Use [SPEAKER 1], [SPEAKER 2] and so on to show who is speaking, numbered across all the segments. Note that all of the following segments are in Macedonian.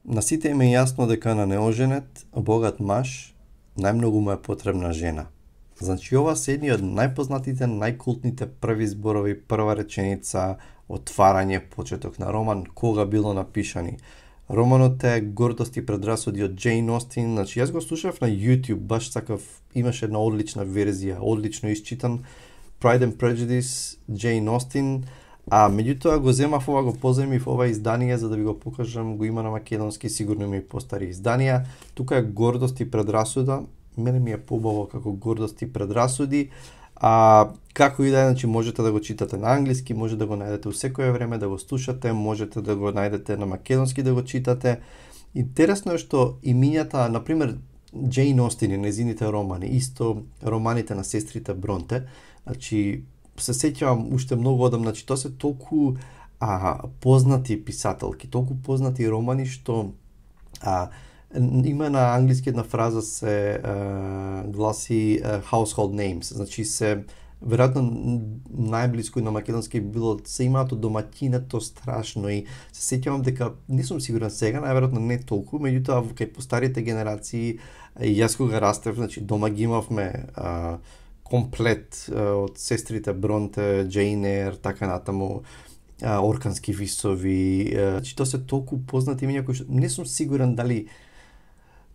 [SPEAKER 1] На сите им е јасно дека на неоженет, богат маж, најмногу му е потребна жена. Значи, ова се едни од најпознатите, најкултните први зборови, прва реченица, отварање, почеток на роман, кога било напишани. Романот е Гордост и предрасуди од Джейн Остин. Значи, јас го слушав на YouTube, баш сакав, имаше една одлична верзија, одлично исчитан, Pride and Prejudice, Джейн Остин, а меѓутоа го земав ова, го позаимив ова издание за да ви го покажам, го има на македонски, сигурно има и постари изданија. Тука е Гордост и предрасуда, мене ми е побаво како Гордост и предрасуди, како и да е, значи можете да го читате на англиски, може да го најдете у секое време, да го слушате, можете да го најдете на македонски да го читате. Интересно е што имињата, например, Джейн Остин и незините романи, исто романите на сестрите Бронте, значи се сеќавам уште многу одам, значи тоа се толку познати писателки, толку познати романи што има на англиски една фраза се гласи household names, значи се веројатно најблиску на македонски би било се имаат од домаќинето страшно и се сеќавам дека не сум сигурен сега, најверојатно не толку, меѓутоа кај постарите генерации јас кога растев, значи дома ги имавме комплет од сестрите Бронте, Джейн Ейр, така натаму, Оркански висови, значи тоа се толку познати имиња кои што не сум сигурен дали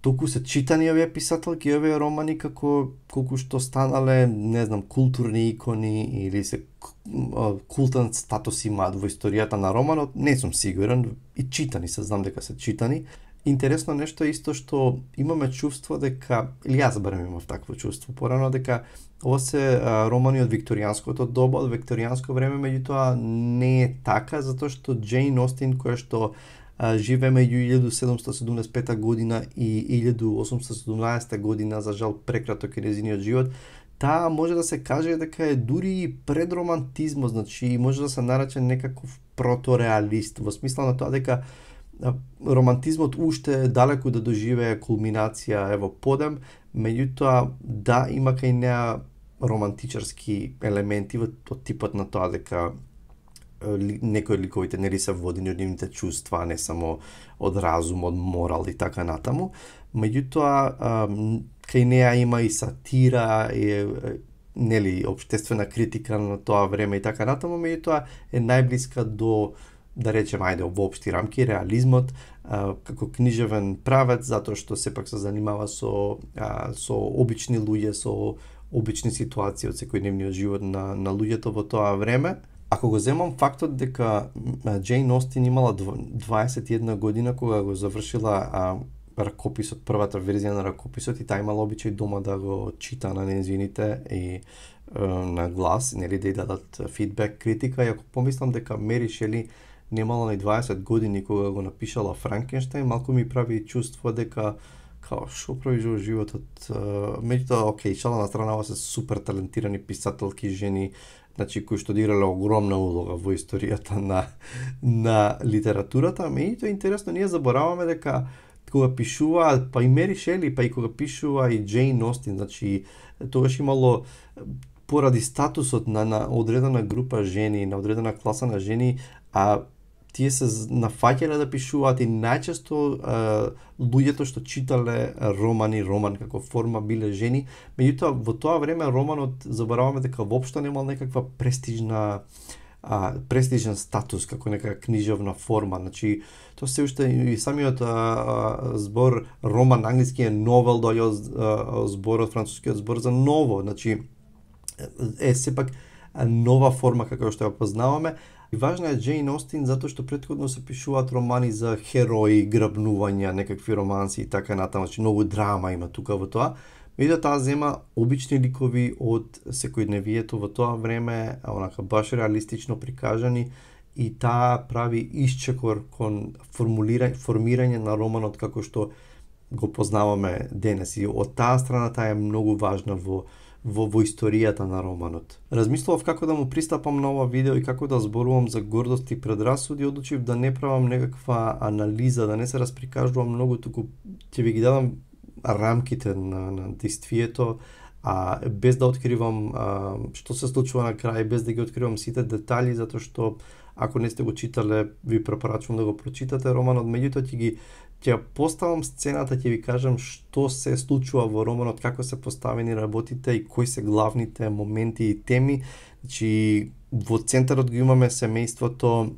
[SPEAKER 1] толку се читани овие писателки, овие романи како колку што станале, не знам, културни икони или се култен статус имаат во историјата на романот, не сум сигурен, и читани се, знам дека се читани. Интересно нешто е исто што имаме чувство дека, или јас барем имав такво чувство порано, дека ова се романи од викторијанското доба, од викторијанско време, меѓутоа не е така, затоа што Джейн Остин, која што живее меѓу 1775 година и 1817 година, за жал прекраток е нејзиниот живот, таа може да се каже дека е дури и пред романтизмот, значи може да се нарече некаков протореалист, во смисла на тоа дека романтизмот уште е далеку да доживее кулминација ево подем, меѓутоа да има кај неа романтичарски елементи од типот на тоа дека некои од ликовите нели се водени од нивните чувства, не само од разум, од морал и така натаму. Меѓутоа кај неа има и сатира, и нели општествена критика на тоа време и така натаму, меѓутоа е најблиска до, да речем, ајде, во општи рамки, реализмот, како книжевен правец, затоа што сепак се занимава со обични луѓе, со обични ситуации од секојдневниот живот на луѓето во тоа време. Ако го земам фактот дека Джейн Остин имала 21 година кога го завршила ракописот, првата верзија на ракописот, и таа имала обичај дома да го чита на нејзините и на глас, нели да ја дадат фидбек, критика, и ако помислам дека Мери Шели немала на 20 години кога го напишала Франкенштајн, малку ми прави чувство дека као што прави во животот. Меѓутоа, окей, шала на страна, ова се супер талентирани писателки жени, значи кои што одиграле огромна улога во историјата на литературата. Меѓутоа интересно, ние забораваме дека кога пишува, па и Мери Шели, па и кога пишува и Джейн Остин, значи тогаш имало поради статусот на одредена група жени, на одредена класа на жени, тие се нафаќале да пишуваат и најчесто луѓето што читале роман како форма биле жени, меѓутоа во тоа време романот забораваме дека воопшто немал некаква престижен статус како нека книжевна форма, значи тоа се уште и самиот збор роман на англиски е новел, доаѓа од зборот, францускиот збор за ново, значи е сепак нова форма како што ја познаваме. И важна е Джейн Остин затоа што претходно се пишуваат романи за херои, грабнувања, некакви романси и така натаму, значи многу драма има тука во тоа. Меѓутоа таа зема обични ликови од секојдневието во тоа време, онака баш реалистично прикажани, и таа прави исчекор кон формирање на романот како што го познаваме денес, и од таа страна таа е многу важна во историјата на романот. Размислував како да му пристапам на ова видео и како да зборувам за гордост и предрасуди, одлучив да не правам некаква анализа, да не се расприкажувам многу, туку ќе ви ги дадам рамките на действието, без да откривам што се случува на крај, без да ги откривам сите детали, затоа што ако не сте го читале, ви препорачувам да го прочитате романот, меѓутоа Ќе поставам сцената, ќе ви кажам што се случува во романот, како се поставени работите и кои се главните моменти и теми. Значи, во центарот го имаме семејството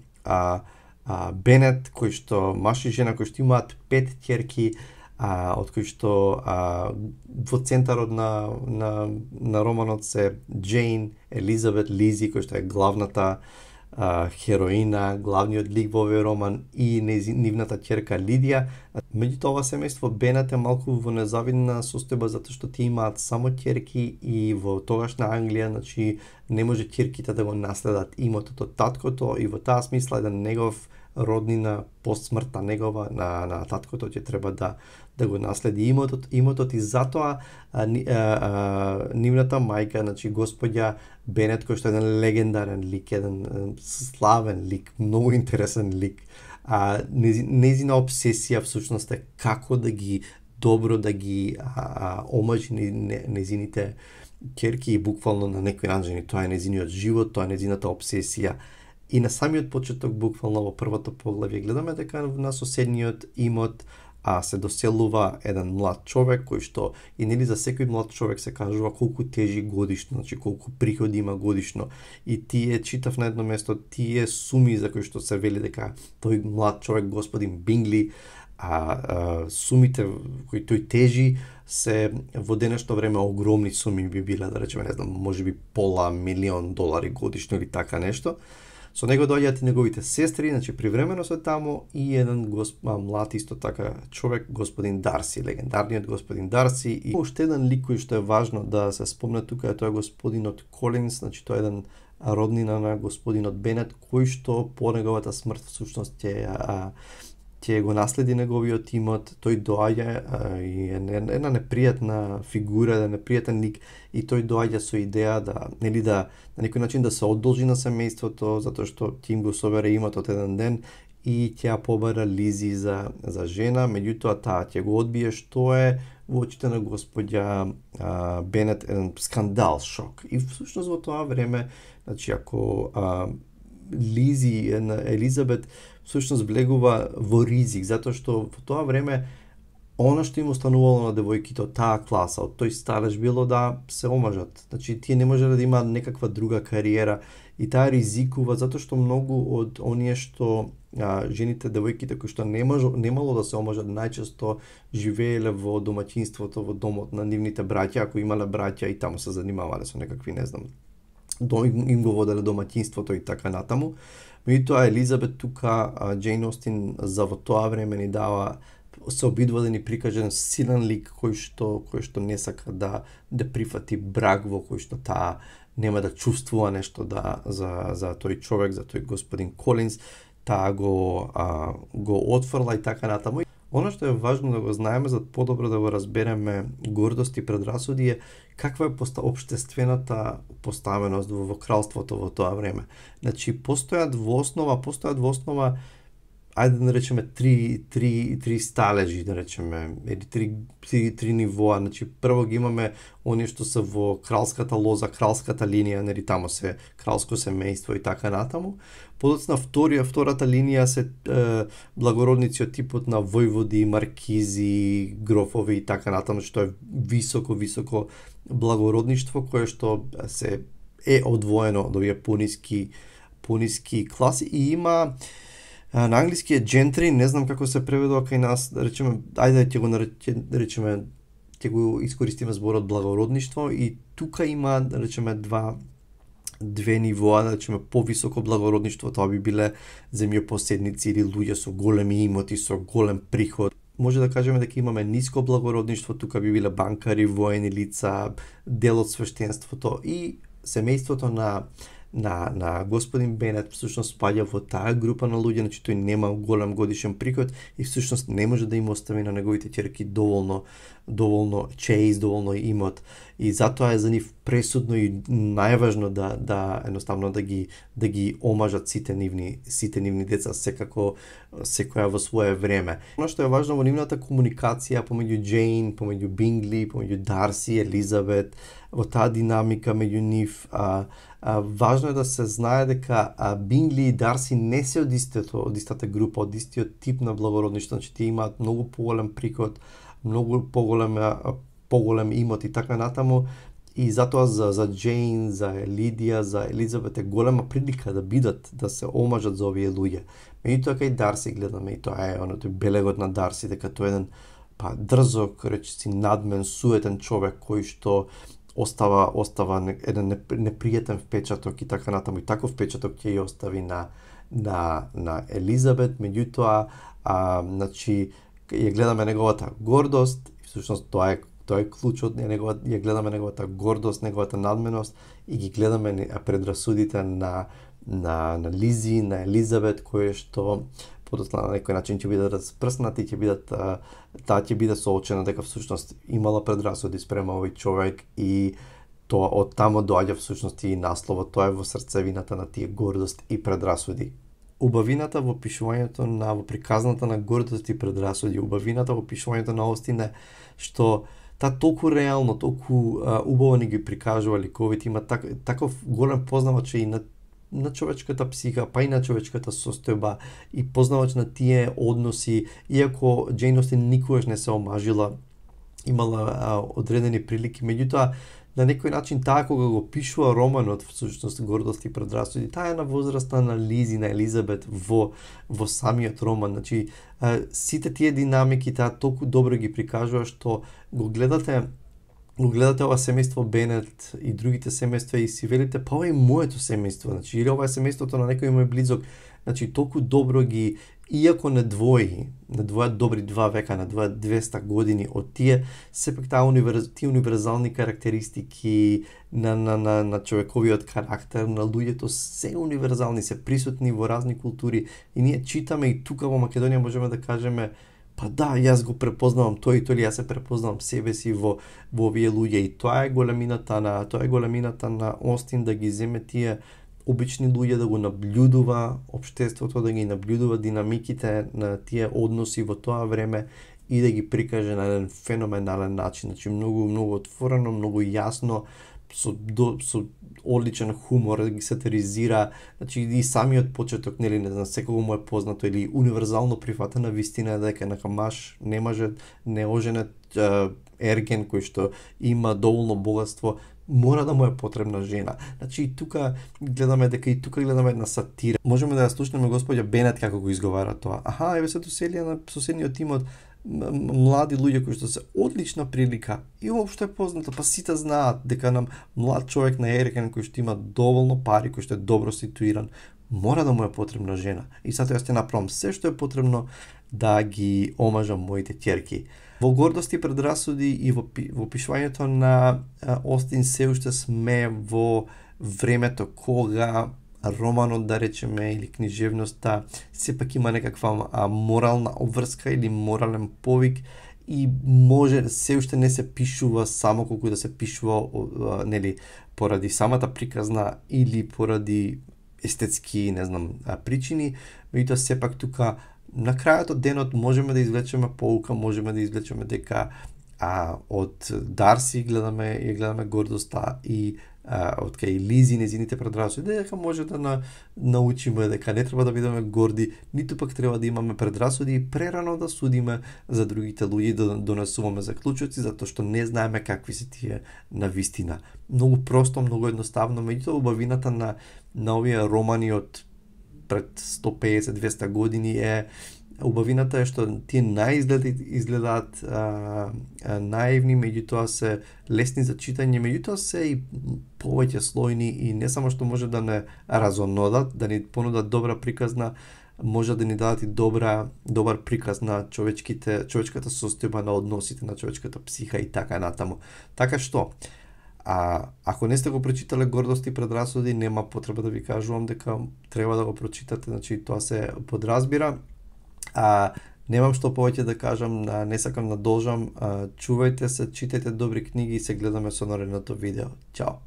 [SPEAKER 1] Бенет, кои што маж и жена, кои што имаат 5 ќерки, од кои што во центарот на романот се Джейн, Елизабет, Лизи, кој што е главната хероина, главниот лик во овој роман и нивната ќерка Лидија. Меѓутоа, ова семејство Бенет е малку во незавидна состојба затоа што тие имаат само ќерки и во тогашна Англија, значи не може ќерките да го наследат имотот од таткото и во таа смисла еден негов роднина постсмртна негова на таткото ќе треба да го наследи имотот и затоа нивната мајка, значи господја Бенет, кој што е еден легендарен лик, еден славен лик, многу интересен лик. Незина обсесија всушност е како да ги омажи незините ќерки и буквално на некој начин тоа е незиниот живот, тоа е незината обсесија. И на самиот почеток, буквално во првото поглавје, гледаме дека на соседниот имот се доселува еден млад човек кој што и нели за секој млад човек се кажува колку тежи годишно, значи колку приходи има годишно. И тие читав на едно место тие суми за кои што се вели дека тој млад човек господин Бингли сумите кои тој тежи се во денешно време огромни суми би биле, да речеме, не знам, можеби $500 милиони годишно или така нешто. Со него доаѓаат и неговите сестри, значи привремено се таму и еден млад исто така човек, господин Дарси, легендарниот господин Дарси. И уште еден лик кој што е важно да се спомне тука е тоа господинот Колинс, значи тоа е еден роднина на господинот Бенет, кој што по неговата смрт всушност ќе го наследи неговиот имот. Тој доаѓа и е една непријатна фигура, еден непријатен лик, и тој доаѓа со идеја да на некој начин да се одолжи на семејството, затоа што Тим го собере имотот еден ден и ќе ја побара Лизи за жена, меѓутоа таа ќе го одбие, што е во очите на господја Бенет еден скандал, шок. И всушност во тоа време, значи ако Лизи, Елизабет, всушност влегува во ризик, затоа што во тоа време она што им останувало на девојките од таа класа, од тој стареж, било да се омажат. Значи, тие не можеле да имаат некаква друга кариера и таа ризикува затоа што многу од оние што жените, девојките кои што немало да се омажат, најчесто живееле во домаќинството, во домот на нивните браќа, ако имале браќа и таму се занимавале со некакви, не знам, им го воделе домаќинството и така натаму. Меѓутоа Елизабет тука, Джейн Остин за во тоа време ни дава, се обидува да ни прикаже еден силен лик кој што не сака да прифати брак во кој што таа нема да чувствува нешто за тој човек, за тој господин Колинс, таа го отфрла и така натаму. Оно што е важно да го знаеме за подобро да го разбереме гордост и предрасуди е каква е општествената поставеност во кралството во тоа време. Значи постојат во основа ајде да речеме три сталежи, да речеме, или три нивоа. Значи прво ги имаме оние што се во кралската лоза, кралската линија, нели таму се кралско семејство и така натаму. Подоцна втората линија се благородници од типот на војводи, маркизи, грофови и така натаму, што е високо благородништво кое што се е одвоено од овие пониски класи и има на англиски е gentry, не знам како се преведува кај нас, да речеме, ќе го искористиме зборот благородништво и тука има, да речеме, две нивоа, да речеме, повисоко благородништво, тоа би биле земјопоседници или луѓе со големи имоти, со голем приход. Може да кажеме дека имаме ниско благородништво, тука би биле банкари, воени лица, дел од свештенството и семејството на господин Бенет всушност спаѓа во таа група на луѓе, значи тој нема голем годишен приход и всушност не може да им остави на неговите ќерки доволно чеиз, доволно имот и затоа е за нив пресудно и најважно да едноставно да ги омажат сите нивни деца, секоја во свое време. Оно што е важно во нивната комуникација помеѓу Джейн, помеѓу Бингли, помеѓу Дарси, Елизабет, во таа динамика меѓу нив, важно е да се знае дека Бингли и Дарси не се од истата група, од истиот тип на благородништво, значи тие имаат многу поголем приход, многу поголем имот и така натаму. И затоа за Джейн, за Лидија, за Елизабет е голема прилика да се омажат за овие луѓе. Меѓутоа кај Дарси гледаме и тоа е тој белегот на Дарси, дека тој е еден дрзок, речиси надмен, суетен човек кој што остава еден непријатен впечаток и така натаму. И таков впечаток ќе ја остави на Елизабет, меѓутоа значи ја гледаме неговата гордост, всушност тоа е клучот, ја гледаме неговата гордост, неговата надменост и ги гледаме предрасудите на Лизи, на Елизабет, кои што подоцна на некој начин ќе бидат распрснати, таа ќе биде соочена дека всушност имала предрасуди спрема овој човек и тоа од тамо доаѓа всушност и насловот, тоа е во срцевината на тие гордост и предрасуди. Убавината во пишувањето во приказната на гордост и предрасуди, убавината во пишувањето на Остин е што таа толку реално, толку убаво ни ги прикажува ликовите, има таков голем познавач и на човечката психа, па и на човечката состојба и познавач на тие односи, иако Джейн Остин никогаш не се омажила, имала одредени прилики, меѓутоа на некој начин таа кога го пишува романот, всушност гордост и предрасуди, таа е на возраста на Лизи, на Елизабет во самиот роман. Значи сите тие динамики таа толку добро ги прикажува што го гледате ова семејство Бенет и другите семејства и си велите, па ова е моето семејство, значи или ова е семејството на некој мој близок, значи толку добро ги, иако не двојат добри 2 века, не двојат 200 години од тие, сепак тие универзални карактеристики на човековиот карактер, на луѓето се универзални, се присутни во разни култури и ние читаме и тука во Македонија можеме да кажеме па да, јас го препознавам тој и тој, јас се препознавам себе си во овие луѓе и тоа е големината на Остин, да ги земе тие обични луѓе, да го наблюдува општеството, да ги наблюдува динамиките на тие односи во тоа време и да ги прикаже на еден феноменален начин, значи многу отворено, многу јасно, со одличен хумор, да ги сатиризира, значи и самиот почеток, нели, не знам, секого му е познато или универзално прифатена вистина дека нека маж не оженет ерген кој што има доволно богатство, мора да му е потребна жена. Значи и тука гледаме една сатира. Можеме да ја слушнеме господја Бенет како го изговара тоа. Еве се доселија на соседниот имот млади луѓе кои што се одлична прилика и воопшто е познато, па сите знаат дека нам млад човек на ерген кој што има доволно пари, кој што е добро ситуиран, мора да му е потребна жена. И затоа јас ќе направам се што е потребно да ги омажам моите ќерки. Во гордост и предрасуди и во пишувањето на Остин се уште сме во времето кога романот, да речеме, или книжевноста сепак има некаква морална обврска или морален повик и може се уште не се пишува само колку да се пишува нели поради самата приказна или поради естетски, не знам, причини, меѓутоа сепак тука на крајот од денот можеме да извлечеме поука, можеме да извлечеме дека од Дарси гледаме гордоста и од кај Лизи незините предрасуди, дека може да научиме дека не треба да бидеме горди, ниту пак треба да имаме предрасуди и прерано да судиме за другите луѓе, да донесуваме заклучоци, затоа што не знаеме какви се тие на вистина. Многу просто, многу едноставно, меѓутоа убавината на овие романи од пред 150-200 години убавината е што тие изгледаат наивни, меѓутоа се лесни за читање, меѓутоа се и повеќе слојни и не само што може да не разонодат, да ни понудат добра приказна, може да ни дадат и добар приказ на човечката состојба, на односите, на човечката психа и така натаму. Така што ако не сте го прочитале Гордост и предрасуди, нема потреба да ви кажувам дека треба да го прочитате, значи тоа се подразбира. Немам што повеќе да кажам, не сакам да должам, чувајте се, читајте добри книги и се гледаме со наредното видео. Чао!